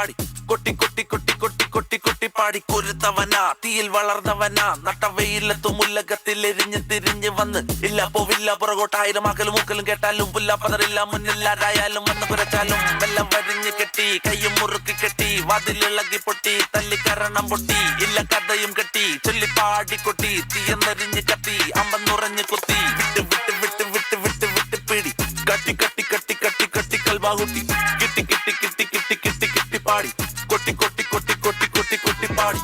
പാടി കൊട്ടി കൊട്ടി കൊട്ടി കൊട്ടി കൊട്ടി കൊട്ടി പാടി കൊരുത്തവനാ തീയിൽ വളർന്നവനാ നട്ടവയിലെത്തും ഉല്ലകത്തിൽ എരിഞ്ഞ് തിരിഞ്ഞ് വന്ന് ഇല്ല പോവില്ല പുറകോട്ടായിരം മക്കളും മൂക്കലും കേട്ടാലും പുല്ല പതറില്ല മുന്നില്ലാരായാലും വന്ന് കുരച്ചാലും വെള്ളം വരിഞ്ഞ് കെട്ടി കയ്യും മുറുക്കി കെട്ടി വാതിലിളകി പൊട്ടി തല്ലിക്കരണം പൊട്ടി ഇല്ല കഥയും കെട്ടി ചൊല്ലിപ്പാടി കൊട്ടി തീയെന്നരിഞ്ഞ് കത്തി അമ്പന്നുറഞ്ഞ് കുത്തി വിട്ട് വിട്ട് വിട്ട് വിട്ട് വിട്ട് വിട്ട് പിടി കട്ടി കട്ടി കട്ടി കട്ടി കട്ടി കൽവാകുട്ടി കിട്ടി കിട്ടി കിട്ടി കിട്ടി കിട്ടി കിട്ടി പാടി കൊട്ടി കൊട്ടി കൊട്ടി കൊട്ടി കൊട്ടി കൊട്ടി പാടി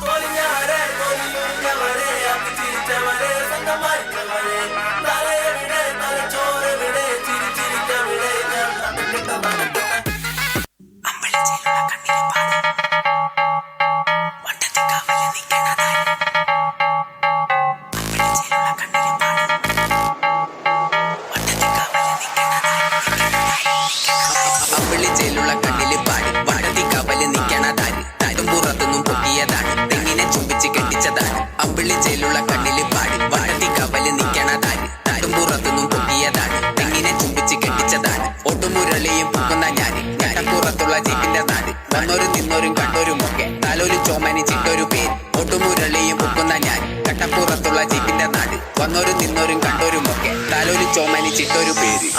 അമ്പിളിച്ചേലുള്ള കണ്ണില് പാടി വടതി കവല് നിക്കണതാര് തരും പുറത്തുനിന്നും പൊട്ടിയതാണ് തെങ്ങിനെ ചുംബിച്ച് കെട്ടിച്ചതാണ് അമ്പിളിച്ചേലുള്ള കണ്ണില് പാടി വടതി കവല് നിക്കണതാര് തരും പുറത്തുനിന്നും പൊട്ടിയതാണ് തെങ്ങിനെ ചുംബിച്ച് കെട്ടിച്ചതാണ് ഒട്ടുമുരളിയും പൊക്കുന്ന ഞാന് ഞട്ടപ്പുറത്തുള്ള ജീപ്പിന്റെ നാട് വന്നോരും നിന്നോരും കണ്ടോരും ഒക്കെ തലോലി ചോമനി ചിട്ടൊരു പേര് ഒട്ടുമുരളിയും പൊക്കുന്ന ഞാൻ കട്ടപ്പുറത്തുള്ള ജീപ്പിന്റെ നാട് വന്നോരും നിന്നോരും കണ്ടോരും ഒക്കെ തലോലി ചോമനി ചിട്ടൊരു പേര്